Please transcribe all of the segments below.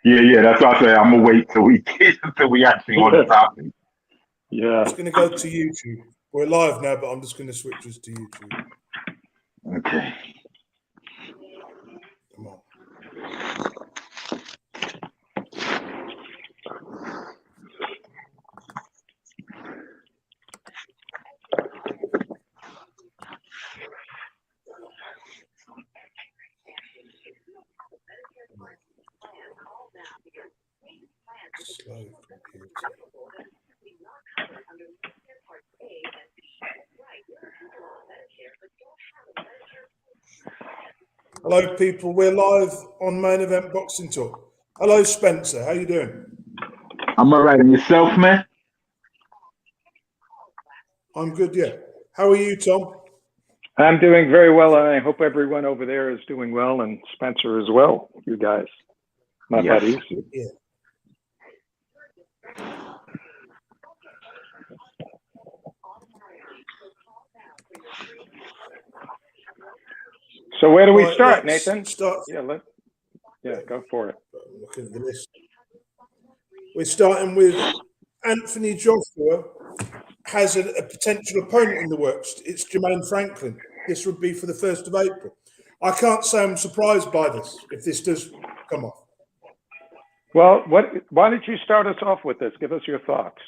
Yeah. That's why I say I'm gonna wait till we get until we actually on the topic. Yeah. It's going to go to YouTube. We're live now, but I'm just going to switch us to YouTube. Okay. Come on. Slow computer. Hello, people. We're live on Main Event Boxing Talk. Hello, Spencer. How you doing? I'm all right. And yourself, man? I'm good, yeah. How are you, Tom? I'm doing very well, and I hope everyone over there is doing well, and Spencer as well. You guys, not Yes. that easy. Yeah. So where do we Right, start, let's Nathan? start. Yeah, go for it. I'm looking at the list. We're starting with Anthony Joshua has a potential opponent in the works. It's Jermaine Franklin. This would be for the 1st of April. I can't say I'm surprised by this, if this does come off. Well, why did you start us off with this? Give us your thoughts.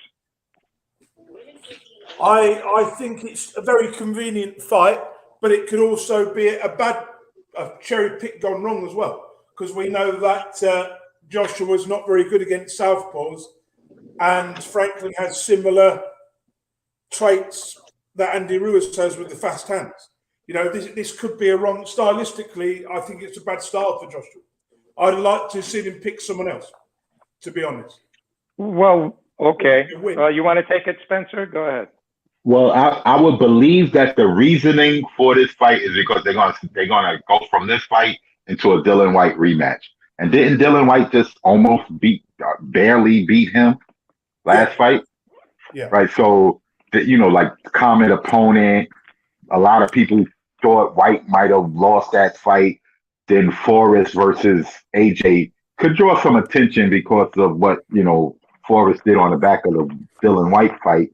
I think it's a very convenient fight, but it could also be a cherry pick gone wrong as well, because we know that Joshua's not very good against southpaws, and Franklin has similar traits that Andy Ruiz has with the fast hands. You know, this could be a wrong. Stylistically, I think it's a bad start for Joshua. I'd like to see him pick someone else, to be honest. Well, okay. You want to take it, Spencer? Go ahead. Well, I would believe that the reasoning for this fight is because they're gonna go from this fight into a Dylan White rematch. And didn't Dylan White just almost barely beat him last fight? Yeah. Right. So like common opponent. A lot of people thought White might have lost that fight. Then Forrest versus AJ could draw some attention because of what Forrest did on the back of the Dylan White fight.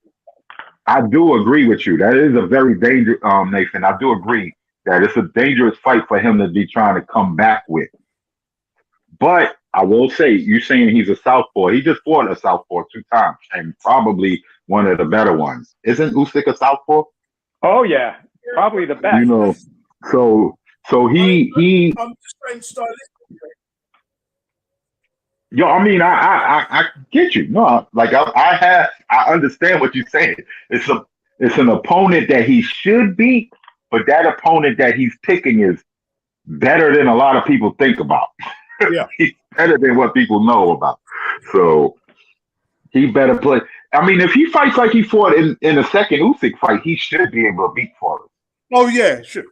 I do agree with you. That is a very dangerous, Nathan. I do agree that it's a dangerous fight for him to be trying to come back with. But I will say, you saying he's a southpaw. He just fought a southpaw 2 times, and probably one of the better ones. Isn't Usyk a southpaw? Oh yeah, probably the best. So he. I'm just saying stylistically. I mean, I get you. No, like I understand what you're saying. It's an opponent that he should beat, but that opponent that he's picking is better than a lot of people think about. Yeah. He's better than what people know about. So he better play. I mean, if he fights like he fought in the second Usyk fight, he should be able to beat Forrest. Oh yeah, sure.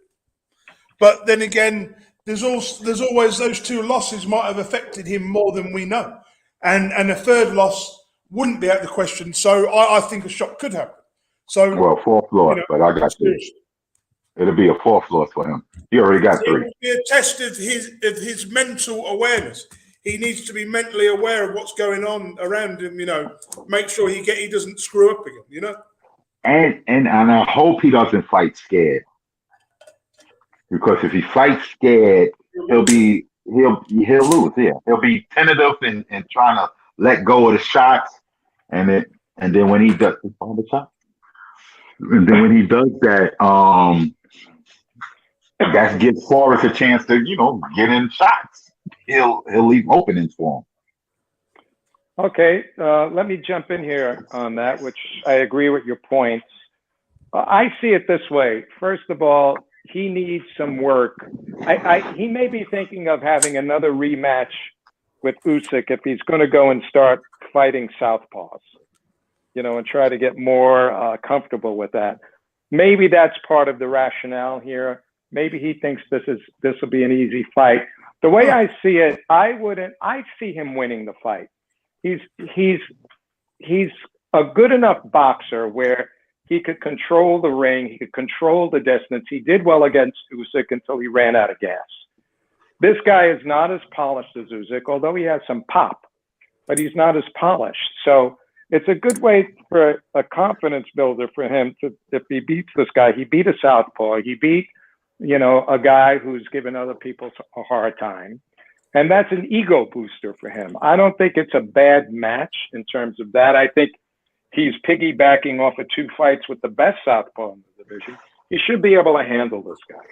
But then again, there's always those 2 losses might have affected him more than we know, and a 3rd loss wouldn't be out of the question. So I think a shot could happen. So 4th loss, but I got you. It'll be a 4th loss for him. He already got 3. It will be a test of his mental awareness. He needs to be mentally aware of what's going on around him. Make sure he doesn't screw up again. And I hope he doesn't fight scared, because if he fights scared, he'll lose. Yeah, he'll be tentative and trying to let go of the shots, and then when he does that, that gives Forrest a chance to get in shots. He'll leave openings for him. Okay, let me jump in here on that, which I agree with your points. I see it this way. First of all, he needs some work. He may be thinking of having another rematch with Usyk if he's going to go and start fighting southpaws, and try to get more comfortable with that. Maybe that's part of the rationale here. Maybe he thinks this will be an easy fight. The way I see it, I see him winning the fight. He's a good enough boxer where he could control the ring, he could control the distance. He did well against Usyk until he ran out of gas. This guy is not as polished as Usyk, although he has some pop, but he's not as polished. So it's a good way for a confidence builder for him to, if he beats this guy, he beat a southpaw, he beat, a guy who's given other people a hard time. And that's an ego booster for him. I don't think it's a bad match in terms of that. I think he's piggybacking off of 2 fights with the best southpaw in the division. He should be able to handle this guy.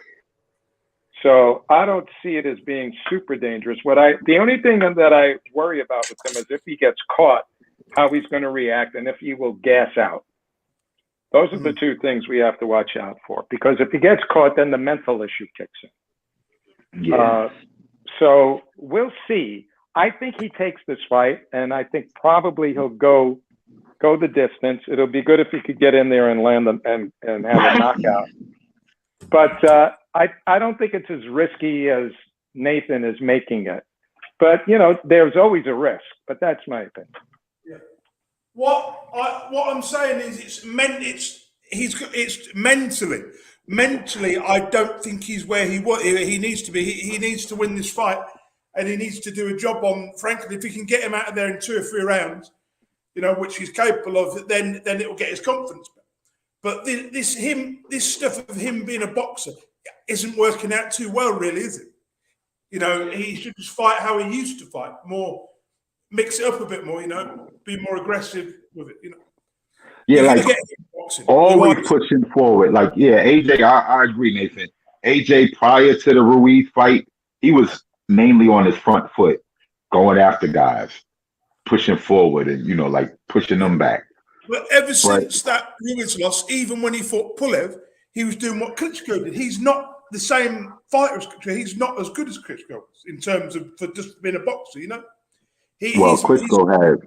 So I don't see it as being super dangerous. The only thing that I worry about with him is if he gets caught, how he's going to react and if he will gas out. Those are the 2 things we have to watch out for, because if he gets caught, then the mental issue kicks in. Yeah. So we'll see. I think he takes this fight, and I think probably he'll go the distance. It'll be good if he could get in there and land them and have a knockout. But I don't think it's as risky as Nathan is making it. But there's always a risk. But that's my opinion. Yeah. What I'm saying is it's mentally. Mentally, I don't think he's where he needs to be. He needs to win this fight, and he needs to do a job on. Frankly, if he can get him out of there in 2 or 3 rounds, which he's capable of, then it will get his confidence back. But this stuff of him being a boxer isn't working out too well, really, is it? He should just fight how he used to fight, more, mix it up a bit more, be more aggressive with it, Yeah, like always pushing forward. Like, yeah, AJ, I agree, Nathan. AJ, prior to the Ruiz fight, he was mainly on his front foot, going after guys, pushing forward and, like pushing them back. But ever since that Ruiz loss, even when he fought Pulev, he was doing what Klitschko did. He's not the same fighter as Klitschko. He's not as good as Klitschko was in terms of for just being a boxer, Klitschko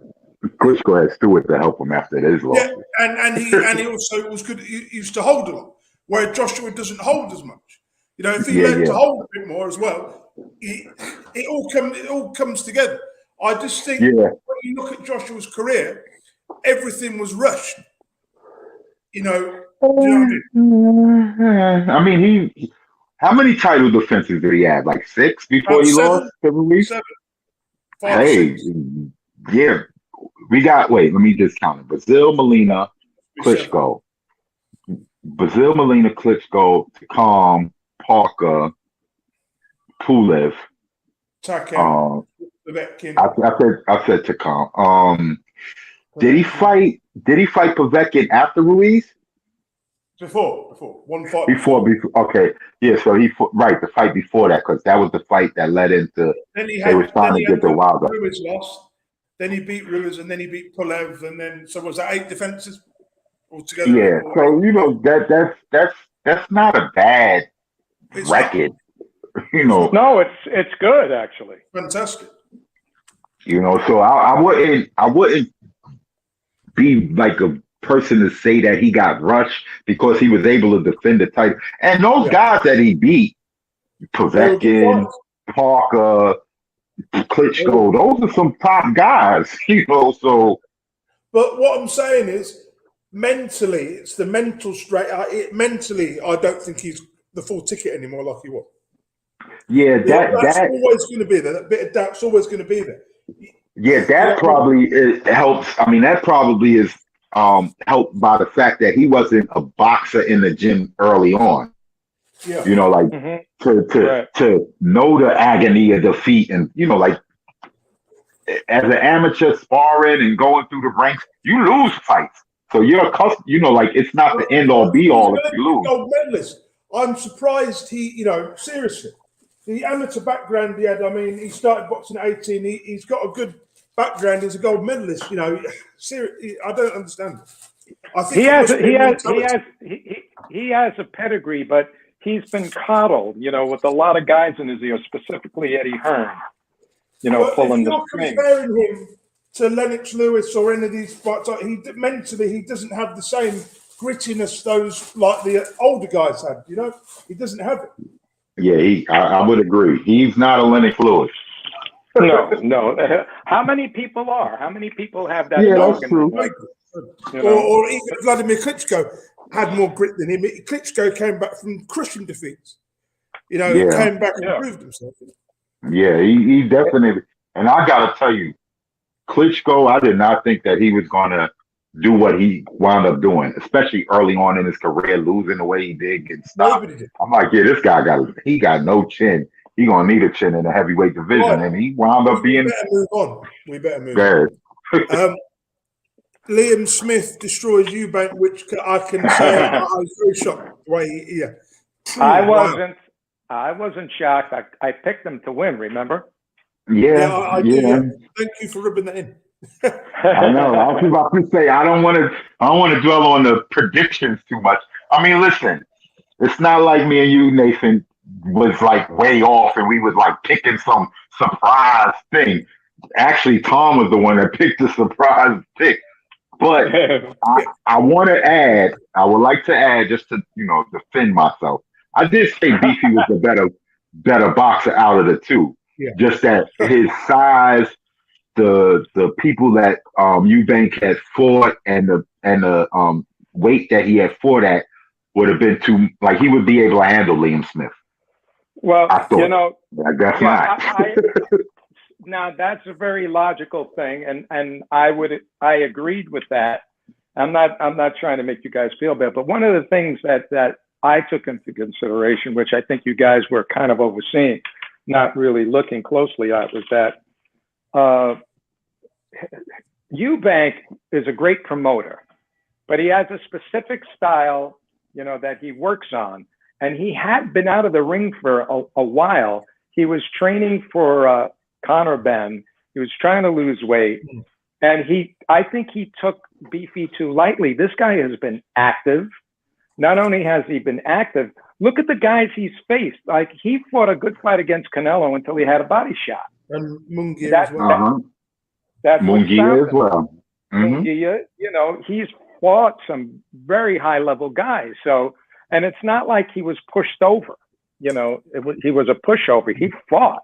had Stewart to help him after his loss. Yeah, and he also was good. He used to hold a lot, where Joshua doesn't hold as much. If he learned to hold a bit more as well, it all comes together. I just think when you look at Joshua's career, everything was rushed. Do you know what I mean? How many title defenses did he have? Like 6 before he lost to Ruiz? 7. 5, 6. Yeah. We got, let me just count it. Brazil, Molina, Klitschko. Brazil, Molina, Klitschko, Takam, Parker, Pulev. Takem. I said Takam. Did he fight Povetkin after Ruiz? Before. One fight. Before. Okay. Yeah, so the fight before that, because that was the fight that led into they were trying to get the Wilder. Ruiz lost. Then he beat Ruiz, and then he beat Pulev, and then was that 8 defenses altogether? Yeah, so that's not a bad record. No, it's good actually. Fantastic. So I wouldn't be like a person to say that he got rushed because he was able to defend the title. And those guys that he beat, Povetkin, Parker, Klitschko, those are some top guys, so. But what I'm saying is, mentally, it's the mental straight. Mentally, I don't think he's the full ticket anymore like he was. Yeah, that's always going to be there. That bit of doubt's always going to be there. Yeah, that probably helps. I mean, that probably is helped by the fact that he wasn't a boxer in the gym early on. Yeah. To know the agony of defeat, and as an amateur sparring and going through the ranks, you lose fights. So you're accustomed, it's not the end all be all if you lose. Gold medalist. I'm surprised seriously. The amateur background he had, he started boxing at 18. He's got a good background. He's a gold medalist. Seriously, I don't understand it. I think he has a pedigree, but he's been coddled, with a lot of guys in his ear, specifically Eddie Hearn, pulling the string. Comparing him to Lennox Lewis or any of these fights, mentally he doesn't have the same grittiness like the older guys had. He doesn't have it. Yeah, I would agree. He's not a Lennox Lewis. No. How many people are? How many people have that? Yeah, that's true. Or even Vladimir Klitschko had more grit than him. Klitschko came back from crushing defeats. He came back and proved himself. Yeah, he definitely. And I gotta tell you, Klitschko, I did not think that he was gonna do what he wound up doing, especially early on in his career, losing the way he did, getting stopped. Nobody did. I'm like, yeah, this guy got no chin. He gonna need a chin in the heavyweight division, Right. and he wound up We being better move on. We better move good. on. Liam Smith destroys Eubank, which I can say I was very shocked. The way yeah. I Wow. wasn't shocked. I picked him to win, remember? Yeah, Yeah, I do. yeah. Yeah. Thank you for rubbing that in. I know. I was about to say I don't want to. I don't want to dwell on the predictions too much. I mean, listen, it's not like me and you, Nathan, was like way off, and we was like picking some surprise thing. Actually, Tom was the one that picked the surprise pick. But I want to add. I would like to add just to defend myself. I did say Beefy was the better boxer out of the two. Yeah. Just that his size, the people that Eubank had fought, and the weight that he had fought at would have been too, like, he would be able to handle Liam Smith. Well, I thought. That's not. Now that's a very logical thing, and I agreed with that. I'm not trying to make you guys feel bad, but one of the things that I took into consideration, which I think you guys were kind of overseeing, not really looking closely at, was that Eubank is a great promoter, but he has a specific style, that he works on, and he had been out of the ring for a while. He was training for Conor Ben. He was trying to lose weight, and I think he took Beefy too lightly. This guy has been active. Not only has he been active, look at the guys he's faced. Like, he fought a good fight against Canelo until he had a body shot. And Munguia as well. That's Munguia as well. Munguia, he's fought some very high level guys. So, and it's not like he was pushed over. He was a pushover. He fought.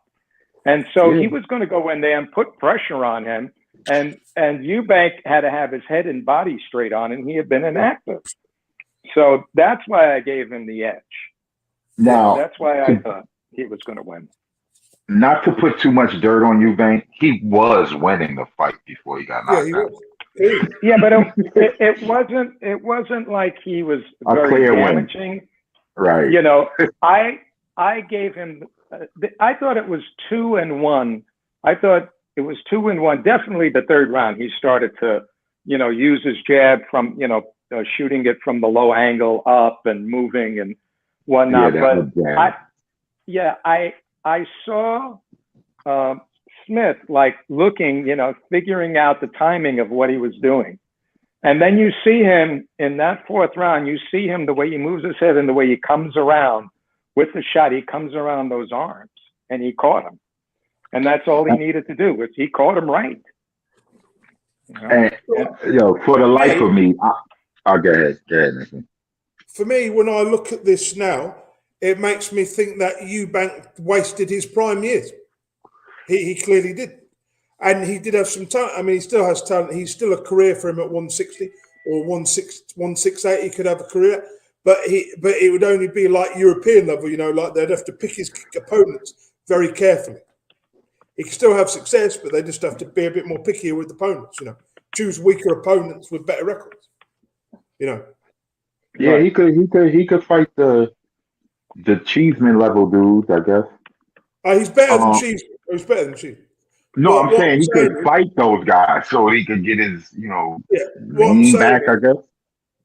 And so he was going to go in there and put pressure on him. And Eubank had to have his head and body straight on, and he had been inactive. So that's why I gave him the edge. Now, that's why I thought he was going to win. Not to put too much dirt on Eubank, he was winning the fight before he got knocked out. Yeah, but it wasn't like he was very damaging. Win. Right. I gave him. I thought it was 2-1. I thought it was 2-1. Definitely the third round, he started to, use his jab from, shooting it from the low angle up and moving and whatnot. I saw Smith like looking, figuring out the timing of what he was doing. And then you see him in that fourth round, you see him, the way he moves his head and the way he comes around with the shot, he comes around those arms and he caught him. And that's all he needed to do, was he caught him right. And, for the life of me, I'll go ahead. Nathan. For me, when I look at this now, it makes me think that Eubank wasted his prime years. He clearly did. And he did have some talent. I mean, he still has talent. He's still a career for him at 160 or 168. He could have a career. But it would only be like European level, like they'd have to pick his opponents very carefully. He can still have success, but they just have to be a bit more pickier with opponents, Choose weaker opponents with better records, Yeah, he could fight the Cheeseman level dudes, I guess. He's better than Cheeseman. He's better than Cheeseman. No, I'm saying he could fight those guys so he could get his, lean back, I guess.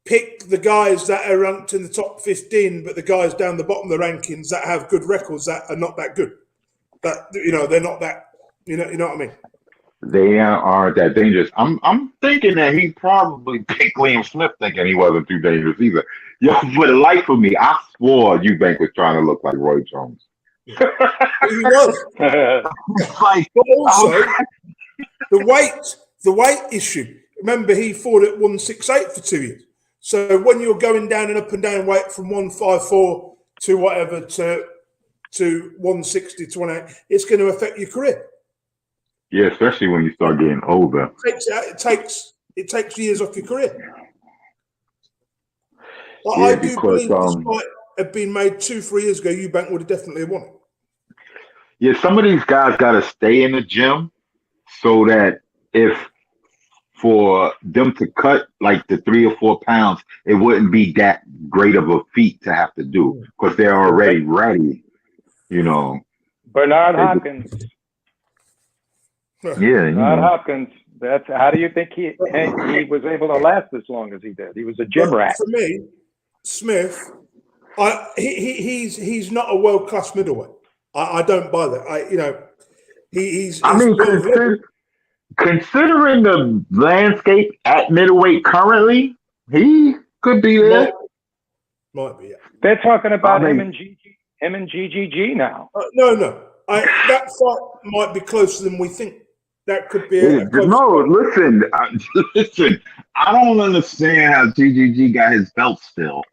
Pick the guys that are ranked in the top 15, but the guys down the bottom of the rankings that have good records that are not that good. That they're not that. You know what I mean? They aren't that dangerous. I'm thinking that he probably picked Liam Smith, thinking he wasn't too dangerous either. For the life of me, I swore Eubank was trying to look like Roy Jones. He was. But also, the weight issue. Remember, he fought at 168 for 2 years. So when you're going down and up and down weight from 154 to whatever to 160 to 180, it's going to affect your career. Yeah, especially when you start getting older. It takes years off your career. I do believe this fight had been made 2-3 years ago, Eubank would have definitely won it. Yeah, some of these guys got to stay in the gym so that if for them to cut like the 3 or 4 pounds, it wouldn't be that great of a feat to have to do because they're already ready. You know, Bernard they Hopkins. yeah, Bernard Hopkins. That's how do you think he was able to last as long as he did? He was a gym rat. For me, Smith, he's not a world class middleweight. I don't buy that. He's I mean, considering the landscape at middleweight currently, he could be there. Might be. Yeah. They're talking about him and GGG now. No. That fight might be closer than we think. That could be listen. I don't understand how GGG got his belt still.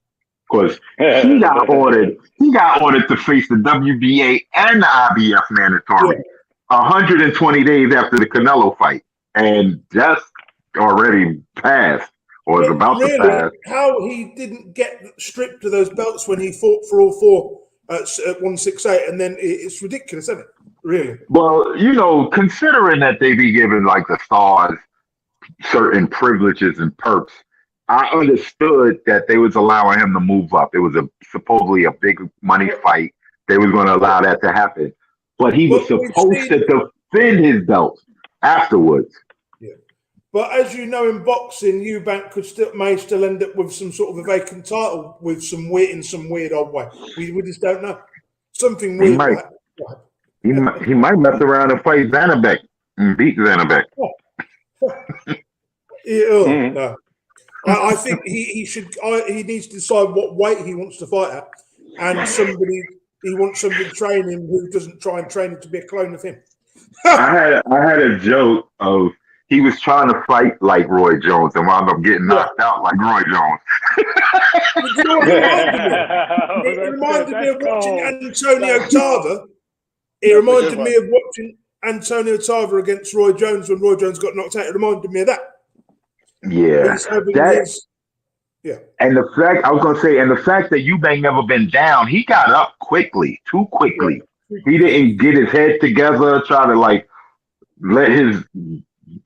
Because he got ordered. He got ordered to face the WBA and the IBF mandatory 120 days after the Canelo fight, and that's already passed or is about to pass. How he didn't get stripped of those belts when he fought for all four at 168, and then it's ridiculous, isn't it? Really? Well, considering that they be giving like the stars certain privileges and perks, I understood that they was allowing him to move up. It was supposedly a big money fight. They was going to allow that to happen, but he was supposed to defend his belt afterwards. Yeah, but as you know, in boxing, Eubank may still end up with some sort of a vacant title with some weird odd way. We just don't know. Something weird. He might mess around and fight Zanabek and beat Zanabek. No. I think he should. He needs to decide what weight he wants to fight at, and he wants somebody to train him who doesn't try and train him to be a clone of him. I had a joke of he was trying to fight like Roy Jones and wound up getting knocked out like Roy Jones. You know what it reminded me of watching Antonio Tarver. It reminded me of watching Antonio Tarver against Roy Jones when Roy Jones got knocked out. It reminded me of that. Yeah. And the fact that Eubank never been down, he got up too quickly. He didn't get his head together, try to like let his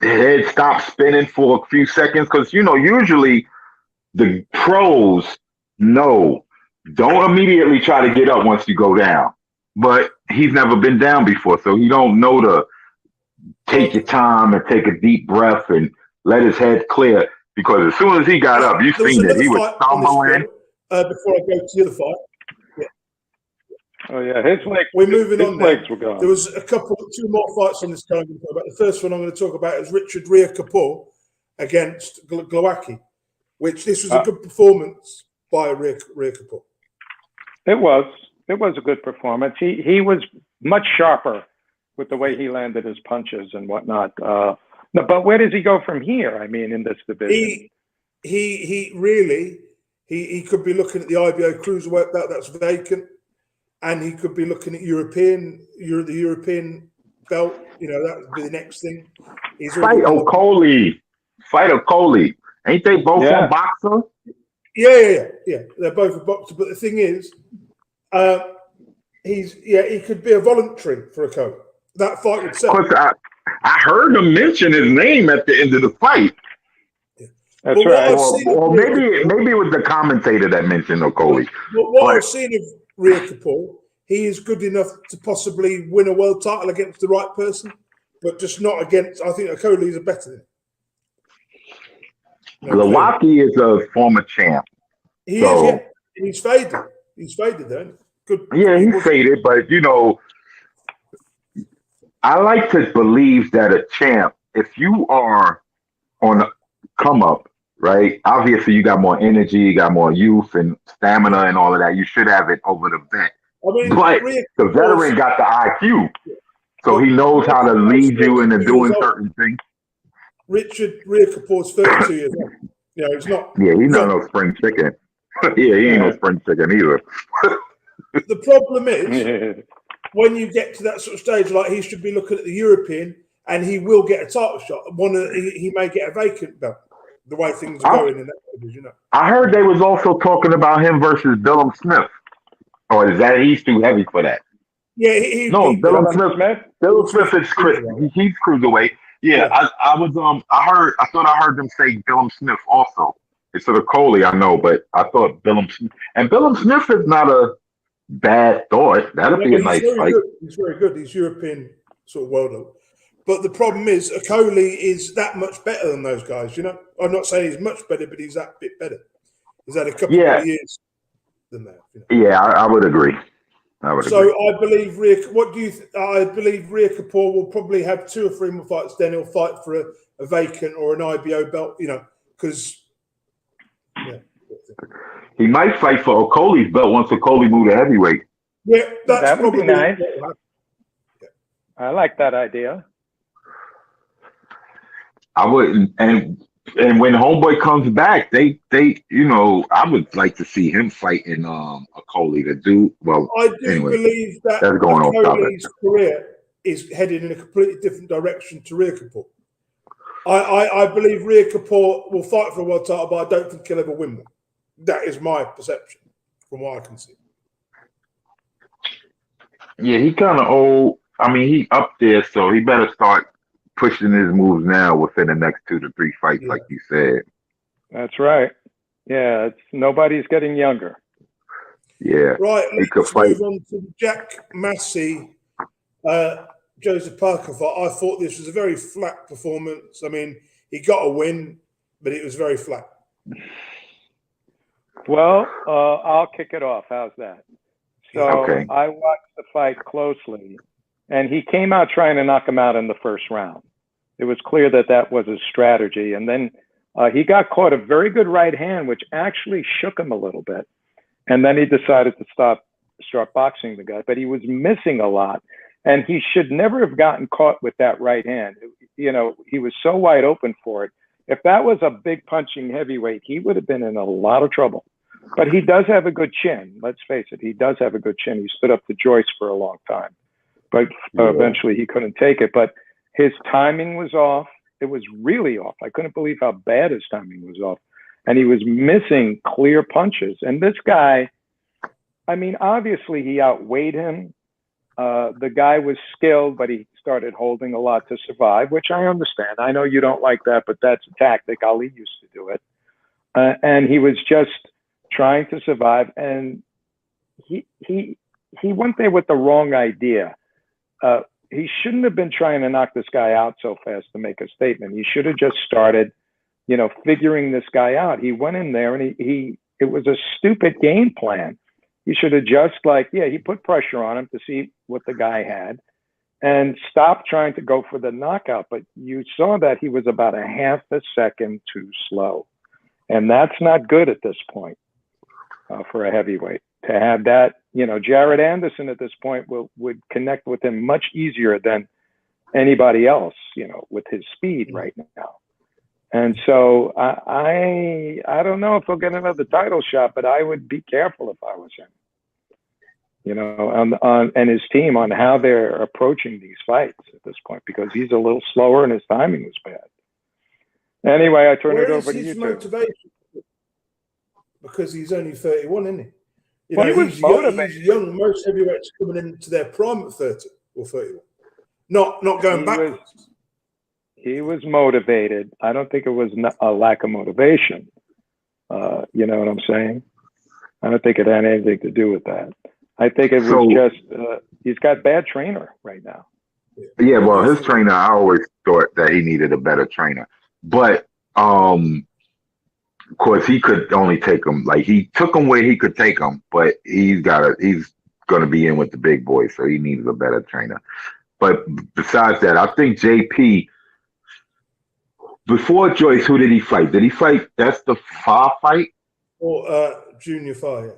head stop spinning for a few seconds. Because, usually the pros don't immediately try to get up once you go down. But he's never been down before, so he don't know to take your time and take a deep breath and let his head clear. Because as soon as he got up, you seen that he was stumbling. Before I go to the other fight. Yeah. Oh yeah, his legs. We're moving on. Legs were gone. There was two more fights on this card. The first one I'm going to talk about is Richard Rhea Kapoor against Glowacki, which this was a good performance by Rhea Kapoor. It was a good performance. He was much sharper with the way he landed his punches and whatnot. But where does he go from here? I mean, in this division, he really could be looking at the IBO cruiserweight belt that's vacant, and he could be looking at the European belt. That would be the next thing. Fight Okoli. Ain't they both on Boxer? Yeah. They're both a boxer, but the thing is, he could be a voluntary for a coach. That fight would sell. I heard him mention his name at the end of the fight. That's right. Or maybe it was the commentator that mentioned Okoli. What I've seen of Rhea Kapoor, he is good enough to possibly win a world title against the right person, but just not against. I think Okoli is better than him. Glowacki is a former champ. He is. Yeah. He's faded. He's faded then. Good. Yeah, he's faded, but I like to believe that a champ, if you are on a come up, right? Obviously, you got more energy, you got more youth and stamina and all of that. You should have it over the vet. But the veteran got the IQ, so he knows how to lead you into doing certain things. Richard Rhea Kapoor's 32 years old. He's not. Yeah, he's not no spring chicken. Yeah, he ain't no spring chicken either. The problem is, when you get to that sort of stage, like he should be looking at the European, and he will get a title shot. He may get a vacant belt. The way things are going in that division, I heard they was also talking about him versus Billum Smith. Or is that he's too heavy for that? Yeah, he No, beat Billum Dylan Smith. Smith? Billum Smith is Chris. He's cruiserweight. Yeah, Yeah. I thought I heard them say Billum Smith also. Instead of Coley, I know, but I thought Billum Smith. And Billum Smith is not a bad thought. That'll be No, a he's nice very fight. good. He's very good. He's European sort of world. But the problem is, Coley is that much better than those guys. You know, I'm not saying he's much better, but he's that bit better. He's had a couple Yeah, more years than that. You know? yeah, I would agree. I would So agree. I believe What do you? I believe Rhea Kapoor will probably have 2 or 3 more fights. Then he'll fight for a vacant or an IBO belt. You know, because He might fight for Okoli's belt once Okoli moved to heavyweight. yeah, that's That would probably be nice. what will happen. I like that idea. I wouldn't, and when Homeboy comes back, they I would like to see him fighting Okoli to do well. I do Anyway, believe that that's going off topic. Okoli's career is headed in a completely different direction to Rhea Kapoor. I believe Rhea Kapoor will fight for a world title, but I don't think he'll ever win one. That is my perception from what I can see. Yeah, he kind of old. I mean, he up there, so he better start pushing his moves now within the next 2 to 3 fights, like you said. That's right. Yeah, nobody's getting younger. Yeah, Right, he could let's fight. move on to Jack Massey, Joseph Parker fight. I thought this was a very flat performance. I mean, he got a win, but it was very flat. Well, I'll kick it off. How's that? So Okay. I watched the fight closely, and he came out trying to knock him out in the first round. It was clear that that was his strategy. And then he got caught a very good right hand, which actually shook him a little bit. And then he decided to start boxing the guy. But he was missing a lot, and he should never have gotten caught with that right hand. You know, he was so wide open for it. If that was a big punching heavyweight, he would have been in a lot of trouble. But he does have a good chin. Let's face it, he does have a good chin. He stood up to Joyce for a long time, but eventually he couldn't take it. But his timing was off. It was really off. I couldn't believe how bad his timing was off. And he was missing clear punches. And this guy, I mean, obviously he outweighed him. The guy was skilled, but he started holding a lot to survive, which I understand. I know you don't like that, but that's a tactic. Ali used to do it. And he was just trying to survive, and he went there with the wrong idea. He shouldn't have been trying to knock this guy out so fast to make a statement. He should have just started, figuring this guy out. He went in there, and it was a stupid game plan. He should have just he put pressure on him to see what the guy had and stopped trying to go for the knockout. But you saw that he was about a half a second too slow. And that's not good at this point. For a heavyweight to have that, Jared Anderson at this point would connect with him much easier than anybody else, with his speed right now. And so I don't know if he'll get another title shot, but I would be careful if I was him, and his team on how they're approaching these fights at this point, because he's a little slower and his timing was bad. Anyway, I turn it over to you. Motivation? Because he's only 31, isn't he? He was motivated. He's young. Most heavyweights coming into their prime at 30 or 31. Not going backwards. He was motivated. I don't think it was a lack of motivation. You know what I'm saying? I don't think it had anything to do with that. I think it was just he's got bad trainer right now. Yeah, well, his trainer, I always thought that he needed a better trainer. But of course, he could only take him. Like, he took him where he could take him, but he's going to be in with the big boys, so he needs a better trainer. But besides that, I think JP, before Joyce, who did he fight? Did he fight? That's the Far fight? Or Junior Fire.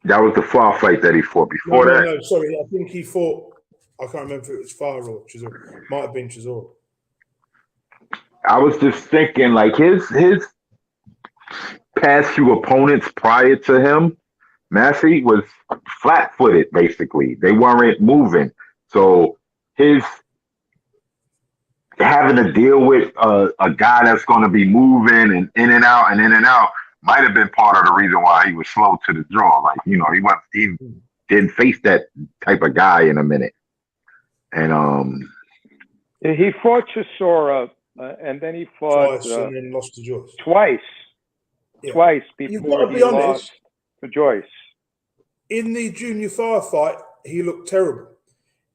That was the Far fight that he fought before that? No, sorry. I think he fought, I can't remember if it was Far or Chisora. Might have been Chisora. I was just thinking, like, his past few opponents prior to him, Massey, was flat-footed, basically. They weren't moving. So his having to deal with a guy that's going to be moving and in and out might have been part of the reason why he was slow to the draw. Like, he didn't face that type of guy in a minute. And He fought Chisora, and then he fought twice and then lost to Joyce. Twice You've before got to he be honest. lost to Joyce. In the junior firefight, he looked terrible.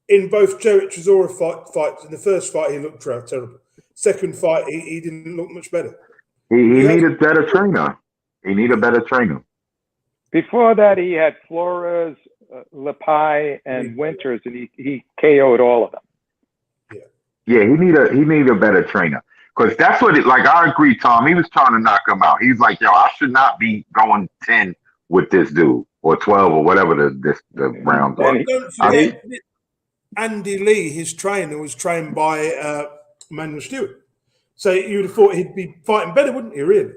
In both Joe Chisora fights, in the first fight, he looked terrible. Second fight, he didn't look much better. he needed better trainer. He needed a better trainer. Before that, he had Flores, Lepai, and Winters, and he KO'd all of them. Yeah, he need a better trainer. Because that's what I agree, Tom. He was trying to knock him out. He's like, yo, I should not be going 10 with this dude, or 12, or whatever the round was. Don't forget, Andy Lee, his trainer, was trained by Manuel Stewart. So you'd have thought he'd be fighting better, wouldn't he, really?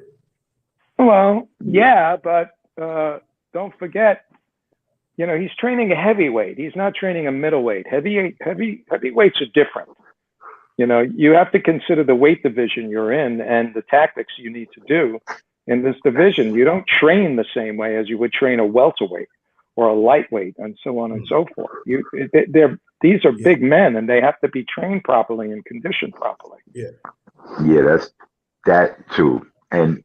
Well, yeah, but don't forget, he's training a heavyweight. He's not training a middleweight. Heavyweights are different. You have to consider the weight division you're in and the tactics you need to do in this division. You don't train the same way as you would train a welterweight or a lightweight and so on and so forth. These are big men, and they have to be trained properly and conditioned properly. Yeah, that's that too. And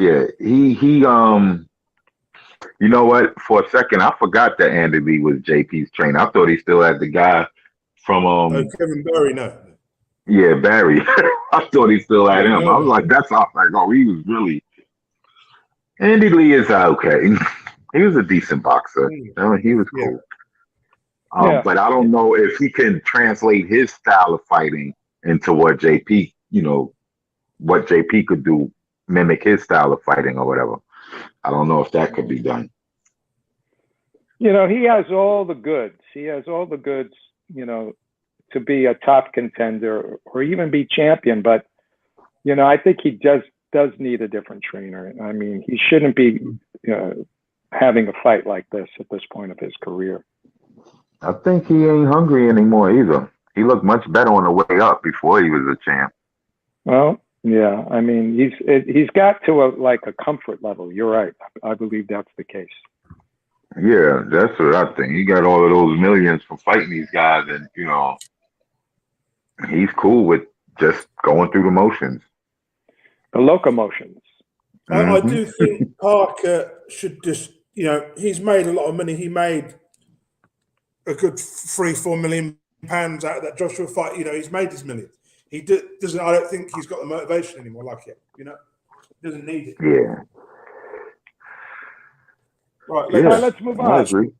he you know what? For a second, I forgot that Andy Lee was JP's trainer. I thought he still had the guy from Kevin Barry, no. Yeah, Barry. I thought he still had him. I was like, that's all. Like, oh, he was really. Andy Lee is okay. He was a decent boxer. He was cool. But I don't know if he can translate his style of fighting into what JP, what JP could do, mimic his style of fighting or whatever. I don't know if that could be done. He has all the goods. He has all the goods, to be a top contender or even be champion. But, I think he does need a different trainer. I mean, he shouldn't be having a fight like this at this point of his career. I think he ain't hungry anymore either. He looked much better on the way up before he was a champ. Well, yeah. I mean, he's got to a comfort level. You're right. I believe that's the case. Yeah, that's what I think. He got all of those millions from fighting these guys, and he's cool with just going through the motions. The locomotions. I do think Parker should just, he's made a lot of money. He made a good £3-4 million out of that Joshua fight. He's made his millions. He doesn't. I don't think he's got the motivation anymore like it. He doesn't need it. Yeah. Right. Let's move on. I agree.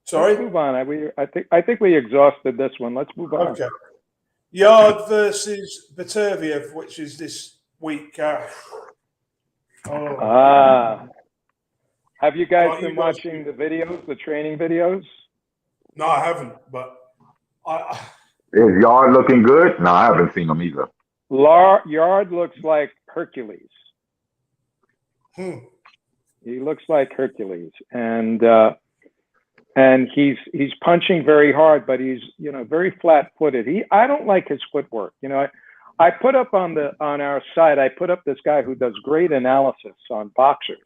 Sorry. Let's move on. I think we exhausted this one. Let's move on. Okay. Yard versus Beterbiev, which is this week. Have you guys been watching the videos, the training videos? No, I haven't. But is Yard looking good? No, I haven't seen him either. Yard looks like Hercules. He looks like Hercules, and he's punching very hard, but he's very flat-footed. I don't like his footwork. I put up on our site. I put up this guy who does great analysis on boxers,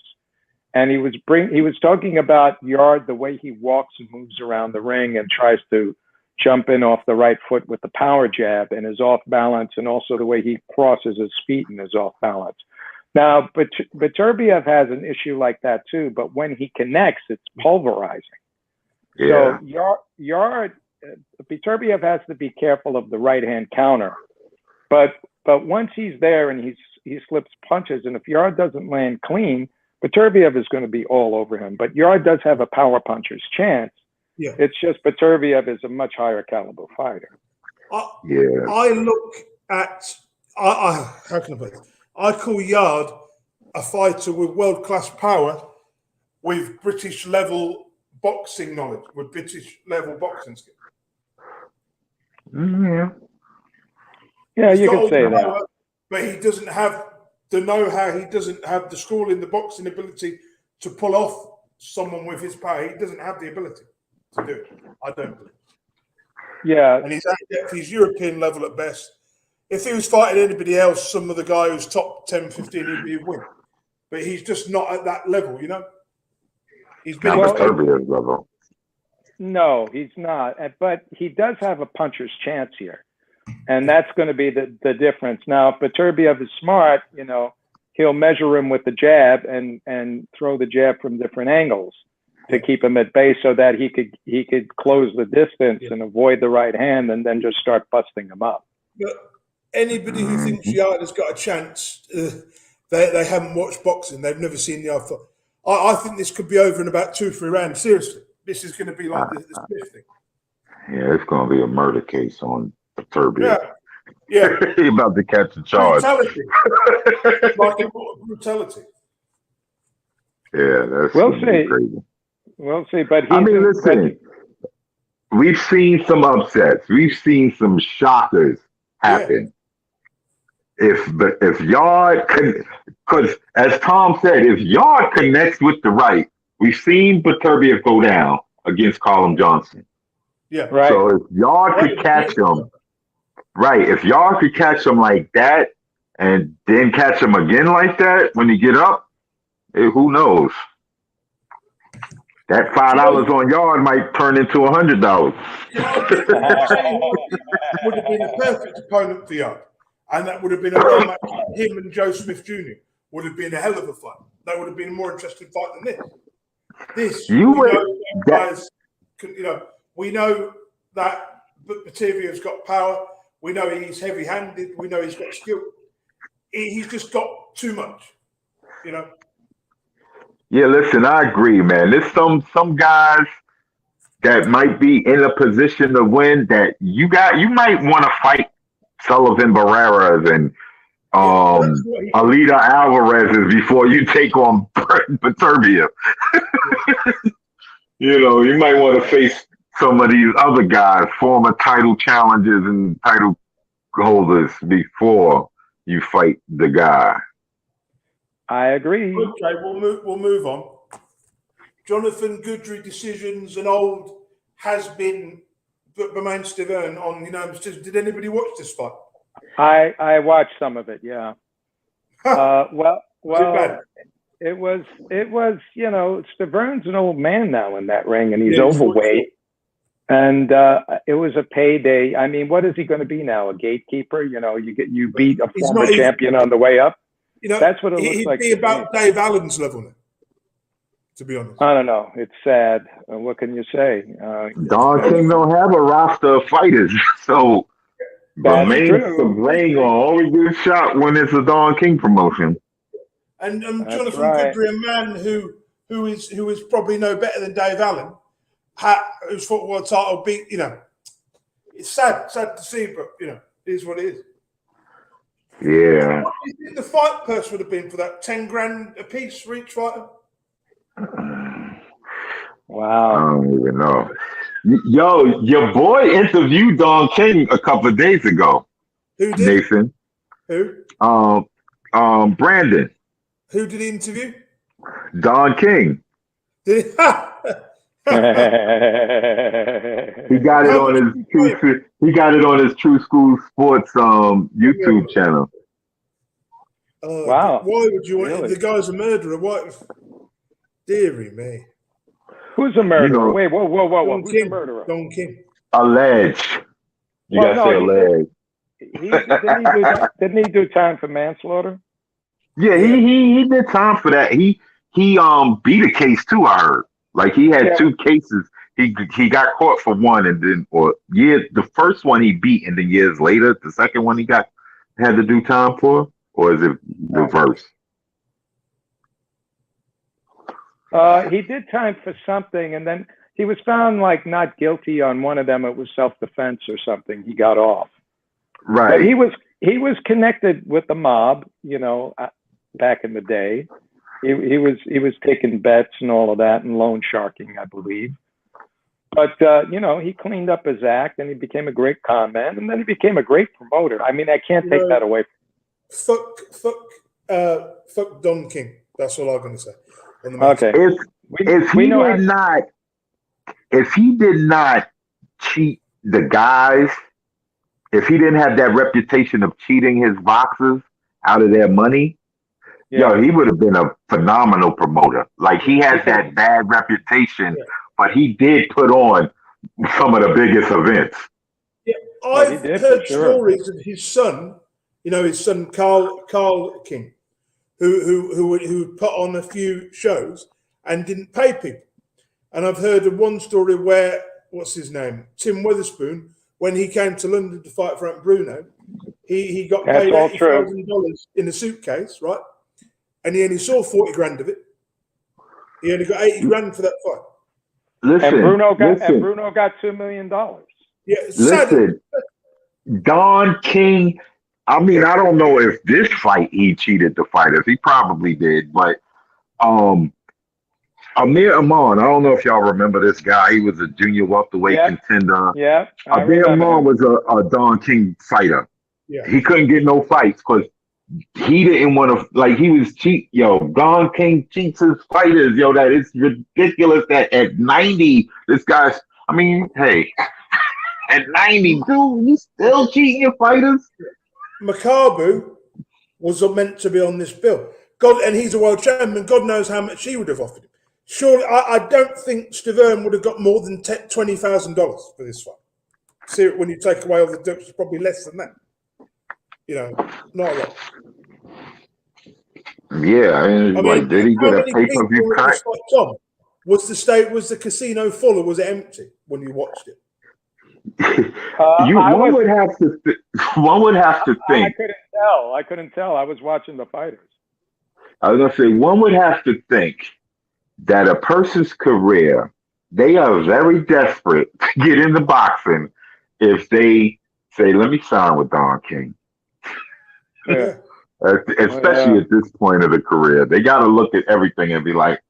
and he was talking about Yard, the way he walks and moves around the ring and tries to jump in off the right foot with the power jab and is off balance, and also the way he crosses his feet and is off balance. Now, Beterbiev has an issue like that too, but when he connects, it's pulverizing. Yeah. So Beterbiev has to be careful of the right-hand counter. But once he's there and he slips punches, and if Yard doesn't land clean, Beterbiev is going to be all over him. But Yard does have a power puncher's chance. Yeah. It's just Beterbiev is a much higher caliber fighter. I look at how can I put it? I call Yard a fighter with world-class power, with British level boxing knowledge, with British level boxing skill. Yeah. Yeah, you can say that. Power, but he doesn't have the know-how. He doesn't have the schooling, the boxing ability to pull off someone with his power. He doesn't have the ability to do it. I don't believe. Yeah. And he's European level at best. If he was fighting anybody else, some of the guy who's top 10, 15, he'd win. But he's just not at that level, He's been Not Beterbiev's level. No, he's not. But he does have a puncher's chance here. And that's going to be the difference. Now, if Beterbiev is smart, he'll measure him with the jab and throw the jab from different angles to keep him at bay so that he could close the distance and avoid the right hand and then just start busting him up. But anybody who thinks Yard has got a chance, they haven't watched boxing. They've never seen the other. I think this could be over in about 2-3 rounds. Seriously, this is going to be like the Smith thing. Yeah, it's going to be a murder case on Beterbiev. Yeah. He's about to catch a charge. Brutality. Like a brutality. Yeah, that's we'll see. Crazy. We'll see. But listen, we've seen some upsets. We've seen some shockers happen. If Yard because as Tom said, if Yard connects with the right, we've seen Beterbiev go down against Callum Johnson. Yeah, right. So if Yard could catch him, if Yard could catch him like that, and then catch him again like that when he get up, who knows? That $5 on Yard might turn into $100. Would have been a perfect opponent for Yard. And that would have been a well match. Him and Joe Smith Jr. would have been a hell of a fight. That would have been a more interesting fight than this. We know that Beterbiev's got power. We know he's heavy-handed. We know he's got skill. He's just got too much, Yeah, listen, I agree, man. There's some guys that might be in a position to win that you might want to fight Sullivan Barreras and Alida Alvarez before you take on Beterbiev. You might want to face some of these other guys, former title challengers and title holders before you fight the guy. I agree. Okay, we'll move on. Jonathan Goodry decisions, an old has-been Berman Steven on Did anybody watch this fight? I watched some of it. Yeah. Well, it was Steven's an old man now in that ring, and he's overweight. And it was a payday. I mean, what is he going to be now? A gatekeeper? You beat a former champion on the way up. That's what it looks like. He'd be about Dave Allen's level now, to be honest. I don't know. It's sad. What can you say? Don King don't have a roster of fighters, so the main ring will always get a shot when it's a Don King promotion. And Jonathan Goodry, a man who is probably no better than Dave Allen, who's fought world title, beat. It's sad to see, but it is what it is. Yeah. What do you think the fight purse would have been for that? 10 grand a piece for each fighter? Wow. I don't even know. Yo, your boy interviewed Don King a couple of days ago. Who did? Nathan. Who? Brandon. Who did he interview? Don King. Did he got it on his True School Sports YouTube channel. Wow. Why would you want the guy's a murderer? Why? Deary me. Who's a murderer? Wait, whoa. Who's a murderer? Don King. Alleged. You gotta say alleged. Didn't he do time for manslaughter? Yeah, he did time for that. He beat a case too, I heard. Like he had 2 cases. He got caught for one, and then the first one he beat, and then years later, the second one he had to do time for, or is it reverse? He did time for something, and then he was found not guilty on one of them. It was self-defense or something. He got off. Right. But he was connected with the mob, back in the day. He was taking bets and all of that and loan sharking, I believe. But he cleaned up his act and he became a great con man, and then he became a great promoter. I mean, I can't take that away. Fuck Don King. That's all I'm going to say. Okay. If he did not cheat the guys, if he didn't have that reputation of cheating his boxers out of their money, Yeah. Yo, he would have been a phenomenal promoter. Like he has that bad reputation, Yeah. but he did put on some of the biggest events. Yeah, Oh, he I've did for heard sure. stories of his son. You know, his son Carl King, who put on a few shows and didn't pay people. And I've heard of one story where what's his name, Tim Witherspoon, when he came to London to fight for Aunt Bruno, he got That's paid all true. $80,000 in a suitcase, right? And he only saw 40 grand of it. He only got 80 grand for that fight. Listen, And Bruno listen, got $2 million. Yeah, it's sad. listen. Don King. I mean, I don't know if this fight he cheated the fighters. He probably did, but um, Amir Aman. I don't know if y'all remember this guy. He was a junior welterweight Yeah, contender. yeah, I Amir remember Aman him. was a Don King fighter. Yeah. He couldn't get no fights because he didn't want to. Like he was cheat. Yo, Don King cheats his fighters. Yo, that is ridiculous. That at 90, this guy's. I mean, hey, at 90, dude, you still cheating your fighters? Makabu was meant to be on this bill. God, and he's a world champion. God knows how much he would have offered him. Surely, I don't think Stiverne would have got more than $20,000 for this fight. See, when you take away all the dips, it's probably less than that. You know, not a lot. Yeah, I mean, like, did he get a pay-per-view cut? Tom, was the casino full or was it empty when you watched it? One would have to think. I couldn't tell. I was watching the fighters. I was gonna say one would have to think that a person's career, they are very desperate to get into boxing if they say, "Let me sign with Don King." Yeah. Especially at this point of the career, they got to look at everything and be like,